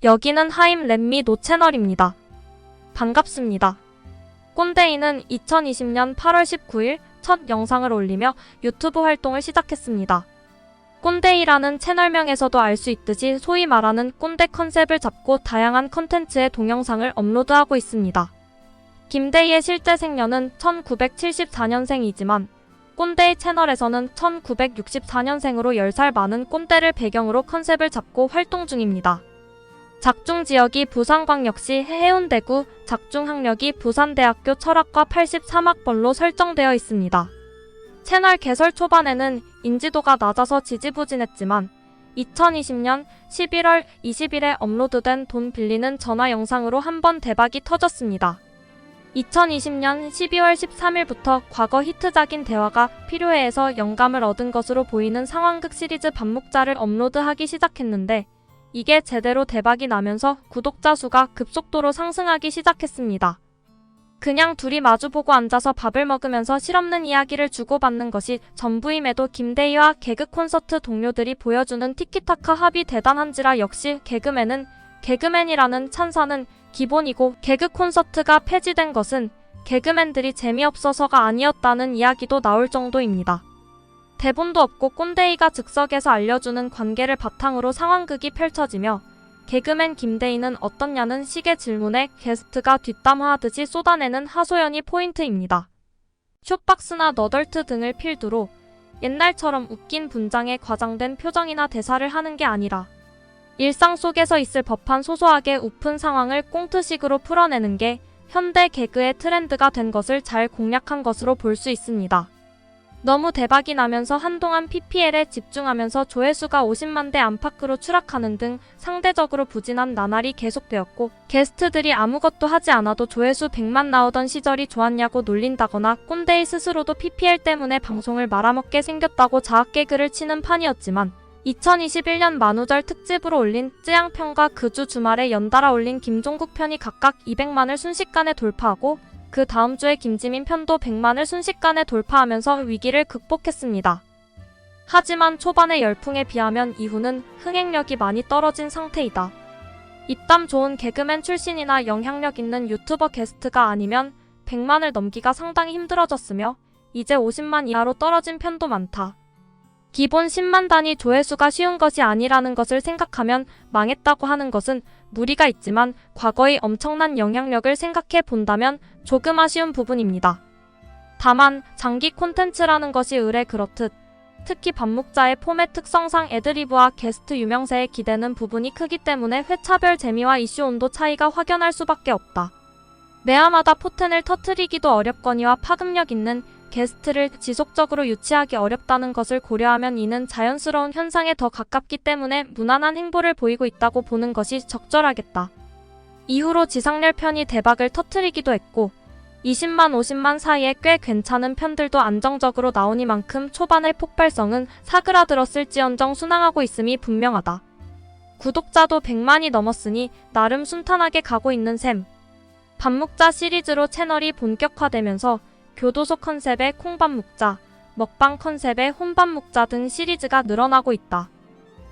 여기는 하임 렛미 노 채널입니다. 반갑습니다. 꼰대이는 2020년 8월 19일 첫 영상을 올리며 유튜브 활동을 시작했습니다. 꼰대이라는 채널명에서도 알 수 있듯이 소위 말하는 꼰대 컨셉을 잡고 다양한 컨텐츠의 동영상을 업로드하고 있습니다. 김대희의 실제 생년은 1974년생이지만 꼰대이 채널에서는 1964년생으로 10살 많은 꼰대를 배경으로 컨셉을 잡고 활동 중입니다. 작중 지역이 부산광역시 해운대구, 작중 학력이 부산대학교 철학과 83학번로 설정되어 있습니다. 채널 개설 초반에는 인지도가 낮아서 지지부진했지만 2020년 11월 20일에 업로드된 돈 빌리는 전화 영상으로 한번 대박이 터졌습니다. 2020년 12월 13일부터 과거 히트작인 대화가 필요해에서 영감을 얻은 것으로 보이는 상황극 시리즈 반묵자를 업로드하기 시작했는데 이게 제대로 대박이 나면서 구독자 수가 급속도로 상승하기 시작했습니다. 그냥 둘이 마주보고 앉아서 밥을 먹으면서 실없는 이야기를 주고받는 것이 전부임에도 김대희와 개그 콘서트 동료들이 보여주는 티키타카 합이 대단한지라 역시 개그맨은 개그맨이라는 찬사는 기본이고 개그 콘서트가 폐지된 것은 개그맨들이 재미없어서가 아니었다는 이야기도 나올 정도입니다. 대본도 없고 꼰대이가 즉석에서 알려주는 관계를 바탕으로 상황극이 펼쳐지며 개그맨 김대희는 어떻냐는 식의 질문에 게스트가 뒷담화하듯이 쏟아내는 하소연이 포인트입니다. 쇼박스나 너덜트 등을 필두로 옛날처럼 웃긴 분장에 과장된 표정이나 대사를 하는 게 아니라 일상 속에서 있을 법한 소소하게 웃픈 상황을 꽁트식으로 풀어내는 게 현대 개그의 트렌드가 된 것을 잘 공략한 것으로 볼 수 있습니다. 너무 대박이 나면서 한동안 PPL에 집중하면서 조회수가 50만 대 안팎으로 추락하는 등 상대적으로 부진한 나날이 계속되었고 게스트들이 아무것도 하지 않아도 조회수 100만 나오던 시절이 좋았냐고 놀린다거나 꼰대이 스스로도 PPL 때문에 방송을 말아먹게 생겼다고 자학 개그를 치는 판이었지만 2021년 만우절 특집으로 올린 쯔양편과 그 주 주말에 연달아 올린 김종국 편이 각각 200만을 순식간에 돌파하고 그 다음 주에 김지민 편도 100만을 순식간에 돌파하면서 위기를 극복했습니다. 하지만 초반의 열풍에 비하면 이후는 흥행력이 많이 떨어진 상태이다. 입담 좋은 개그맨 출신이나 영향력 있는 유튜버 게스트가 아니면 100만을 넘기가 상당히 힘들어졌으며 이제 50만 이하로 떨어진 편도 많다. 기본 10만 단위 조회수가 쉬운 것이 아니라는 것을 생각하면 망했다고 하는 것은 무리가 있지만 과거의 엄청난 영향력을 생각해 본다면 조금 아쉬운 부분입니다. 다만 장기 콘텐츠라는 것이 의례 그렇듯 특히 반묵자의 폼의 특성상 애드리브와 게스트 유명세에 기대는 부분이 크기 때문에 회차별 재미와 이슈 온도 차이가 확연할 수밖에 없다. 매화마다 포텐을 터뜨리기도 어렵거니와 파급력 있는 게스트를 지속적으로 유치하기 어렵다는 것을 고려하면 이는 자연스러운 현상에 더 가깝기 때문에 무난한 행보를 보이고 있다고 보는 것이 적절하겠다. 이후로 지상렬 편이 대박을 터뜨리기도 했고 20만 50만 사이에 꽤 괜찮은 편들도 안정적으로 나오니만큼 초반의 폭발성은 사그라들었을지언정 순항하고 있음이 분명하다. 구독자도 100만이 넘었으니 나름 순탄하게 가고 있는 셈. 반묵자 시리즈로 채널이 본격화되면서 교도소 컨셉의 콩반묵자, 먹방 컨셉의 혼반묵자 등 시리즈가 늘어나고 있다.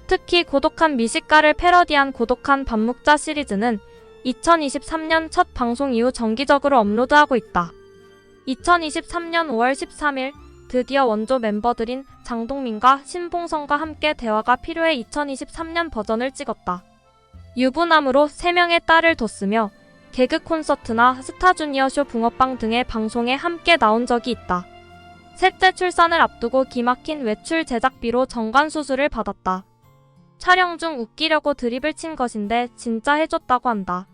특히 고독한 미식가를 패러디한 고독한 반묵자 시리즈는 2023년 첫 방송 이후 정기적으로 업로드하고 있다. 2023년 5월 13일 드디어 원조 멤버들인 장동민과 신봉선과 함께 대화가 필요해 2023년 버전을 찍었다. 유부남으로 3명의 딸을 뒀으며 개그 콘서트나 스타주니어쇼 붕어빵 등의 방송에 함께 나온 적이 있다. 셋째 출산을 앞두고 기막힌 외출 제작비로 정관수술을 받았다. 촬영 중 웃기려고 드립을 친 것인데 진짜 해줬다고 한다.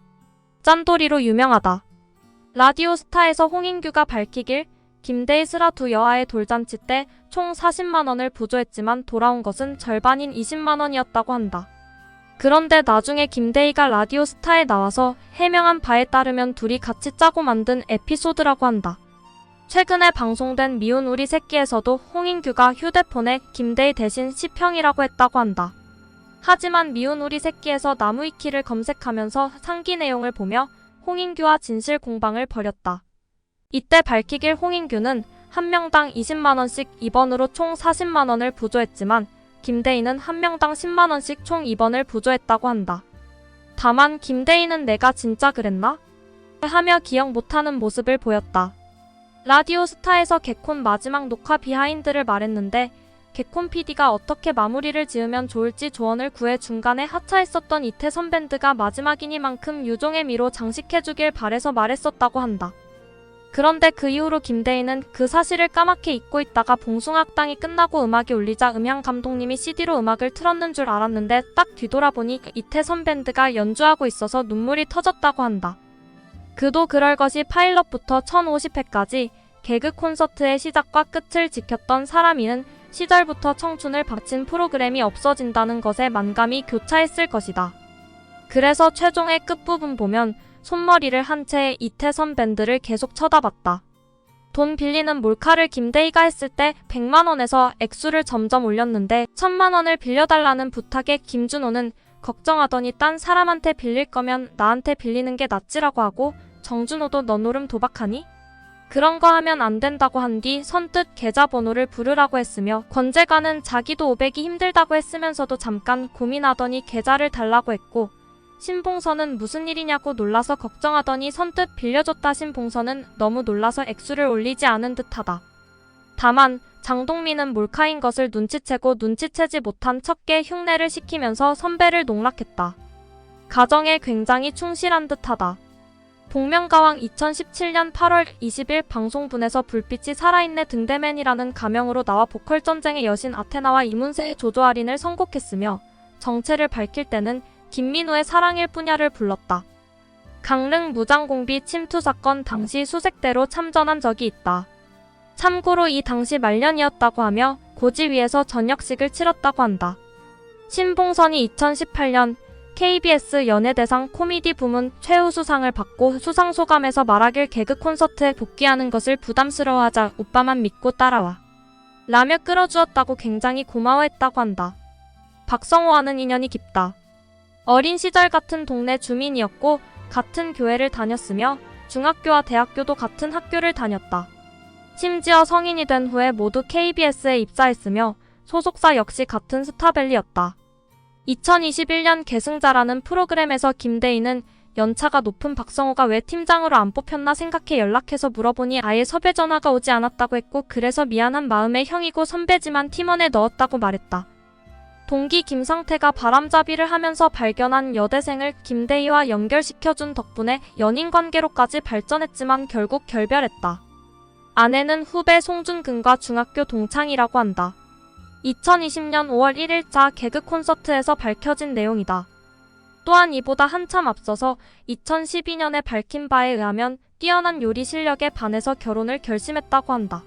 짠돌이로 유명하다. 라디오 스타에서 홍인규가 밝히길 김대희 슬아 두 여아의 돌잔치 때 총 40만원을 부조했지만 돌아온 것은 절반인 20만원이었다고 한다. 그런데 나중에 김대희가 라디오 스타에 나와서 해명한 바에 따르면 둘이 같이 짜고 만든 에피소드라고 한다. 최근에 방송된 미운 우리 새끼에서도 홍인규가 휴대폰에 김대희 대신 시평이라고 했다고 한다. 하지만 미운 우리 새끼에서 나무위키를 검색하면서 상기 내용을 보며 홍인규와 진실 공방을 벌였다. 이때 밝히길 홍인규는 한 명당 20만원씩 2번으로 총 40만원을 부조했지만 김대희는 한 명당 10만원씩 총 2번을 부조했다고 한다. 다만 김대희는 내가 진짜 그랬나? 하며 기억 못하는 모습을 보였다. 라디오 스타에서 개콘 마지막 녹화 비하인드를 말했는데 개콘 PD가 어떻게 마무리를 지으면 좋을지 조언을 구해 중간에 하차했었던 이태선 밴드가 마지막이니만큼 유종의 미로 장식해주길 바래서 말했었다고 한다. 그런데 그 이후로 김대희는 그 사실을 까맣게 잊고 있다가 봉숭아학당이 끝나고 음악이 울리자 음향 감독님이 CD로 음악을 틀었는 줄 알았는데 딱 뒤돌아보니 이태선 밴드가 연주하고 있어서 눈물이 터졌다고 한다. 그도 그럴 것이 파일럿부터 1050회까지 개그 콘서트의 시작과 끝을 지켰던 사람이는 시절부터 청춘을 바친 프로그램이 없어진다는 것에 만감이 교차했을 것이다. 그래서 최종의 끝부분 보면 손머리를 한 채 이태선 밴드를 계속 쳐다봤다. 돈 빌리는 몰카를 김대희가 했을 때 100만원에서 액수를 점점 올렸는데 1000만원을 빌려달라는 부탁에 김준호는 걱정하더니 딴 사람한테 빌릴 거면 나한테 빌리는 게 낫지라고 하고 정준호도 너 노름 도박하니? 그런 거 하면 안 된다고 한 뒤 선뜻 계좌번호를 부르라고 했으며 권재관은 자기도 500이 힘들다고 했으면서도 잠깐 고민하더니 계좌를 달라고 했고 신봉선은 무슨 일이냐고 놀라서 걱정하더니 선뜻 빌려줬다. 신봉선은 너무 놀라서 액수를 올리지 않은 듯하다. 다만 장동민은 몰카인 것을 눈치채고 눈치채지 못한 척게 흉내를 시키면서 선배를 농락했다. 가정에 굉장히 충실한 듯하다. 복면가왕 2017년 8월 20일 방송분에서 불빛이 살아있네 등대맨이라는 가명으로 나와 보컬 전쟁의 여신 아테나와 이문세의 조조아린을 선곡했으며 정체를 밝힐 때는 김민우의 사랑일 뿐야를 불렀다. 강릉 무장공비 침투 사건 당시 수색대로 참전한 적이 있다. 참고로 이 당시 말년이었다고 하며 고지위에서 저녁식을 치렀다고 한다. 신봉선이 2018년 KBS 연예대상 코미디 부문 최우수상을 받고 수상소감에서 말하길 개그 콘서트에 복귀하는 것을 부담스러워하자 오빠만 믿고 따라와 라며 끌어주었다고 굉장히 고마워했다고 한다. 박성호와는 인연이 깊다. 어린 시절 같은 동네 주민이었고 같은 교회를 다녔으며 중학교와 대학교도 같은 학교를 다녔다. 심지어 성인이 된 후에 모두 KBS에 입사했으며 소속사 역시 같은 스타밸리였다. 2021년 계승자라는 프로그램에서 김대희는 연차가 높은 박성호가 왜 팀장으로 안 뽑혔나 생각해 연락해서 물어보니 아예 섭외 전화가 오지 않았다고 했고 그래서 미안한 마음에 형이고 선배지만 팀원에 넣었다고 말했다. 동기 김성태가 바람잡이를 하면서 발견한 여대생을 김대희와 연결시켜준 덕분에 연인관계로까지 발전했지만 결국 결별했다. 아내는 후배 송준근과 중학교 동창이라고 한다. 2020년 5월 1일자 개그 콘서트에서 밝혀진 내용이다. 또한 이보다 한참 앞서서 2012년에 밝힌 바에 의하면 뛰어난 요리 실력에 반해서 결혼을 결심했다고 한다.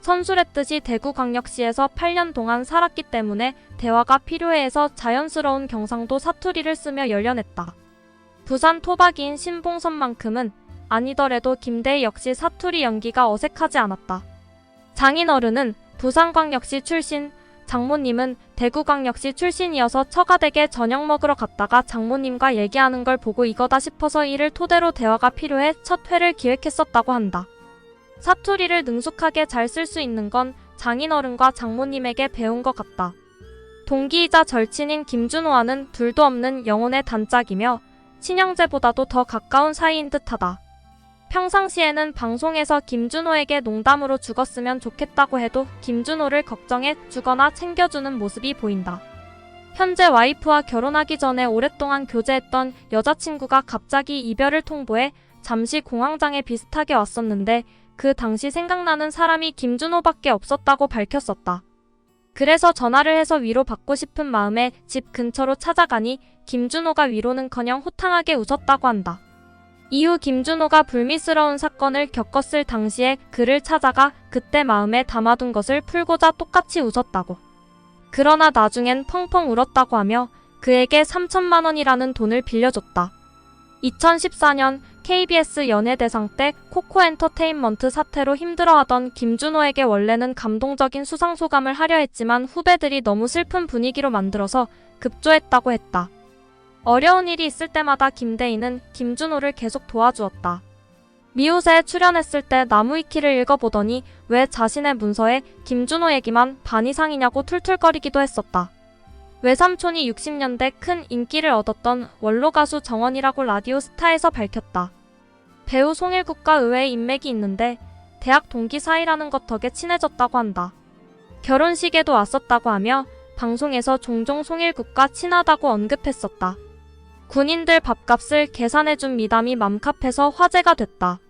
선술했듯이 대구광역시에서 8년 동안 살았기 때문에 대화가 필요해서 자연스러운 경상도 사투리를 쓰며 열연했다. 부산 토박이인 신봉선만큼은 아니더라도 김대희 역시 사투리 연기가 어색하지 않았다. 장인어른은 부산광역시 출신, 장모님은 대구광역시 출신이어서 처가댁에 저녁 먹으러 갔다가 장모님과 얘기하는 걸 보고 이거다 싶어서 이를 토대로 대화가 필요해 첫 회를 기획했었다고 한다. 사투리를 능숙하게 잘 쓸 수 있는 건 장인어른과 장모님에게 배운 것 같다. 동기이자 절친인 김준호와는 둘도 없는 영혼의 단짝이며 친형제보다도 더 가까운 사이인 듯하다. 평상시에는 방송에서 김준호에게 농담으로 죽었으면 좋겠다고 해도 김준호를 걱정해 주거나 챙겨주는 모습이 보인다. 현재 와이프와 결혼하기 전에 오랫동안 교제했던 여자친구가 갑자기 이별을 통보해 잠시 공황장애 비슷하게 왔었는데 그 당시 생각나는 사람이 김준호밖에 없었다고 밝혔었다. 그래서 전화를 해서 위로받고 싶은 마음에 집 근처로 찾아가니 김준호가 위로는커녕 호탕하게 웃었다고 한다. 이후 김준호가 불미스러운 사건을 겪었을 당시에 그를 찾아가 그때 마음에 담아둔 것을 풀고자 똑같이 웃었다고. 그러나 나중엔 펑펑 울었다고 하며 그에게 3천만 원이라는 돈을 빌려줬다. 2014년 KBS 연예대상 때 코코엔터테인먼트 사태로 힘들어하던 김준호에게 원래는 감동적인 수상소감을 하려 했지만 후배들이 너무 슬픈 분위기로 만들어서 급조했다고 했다. 어려운 일이 있을 때마다 김대희는 김준호를 계속 도와주었다. 미우새에 출연했을 때 나무위키를 읽어보더니 왜 자신의 문서에 김준호 얘기만 반 이상이냐고 툴툴거리기도 했었다. 외삼촌이 60년대 큰 인기를 얻었던 원로 가수 정원이라고 라디오 스타에서 밝혔다. 배우 송일국과 의외의 인맥이 있는데 대학 동기 사이라는 것 덕에 친해졌다고 한다. 결혼식에도 왔었다고 하며 방송에서 종종 송일국과 친하다고 언급했었다. 군인들 밥값을 계산해준 미담이 맘카페에서 화제가 됐다.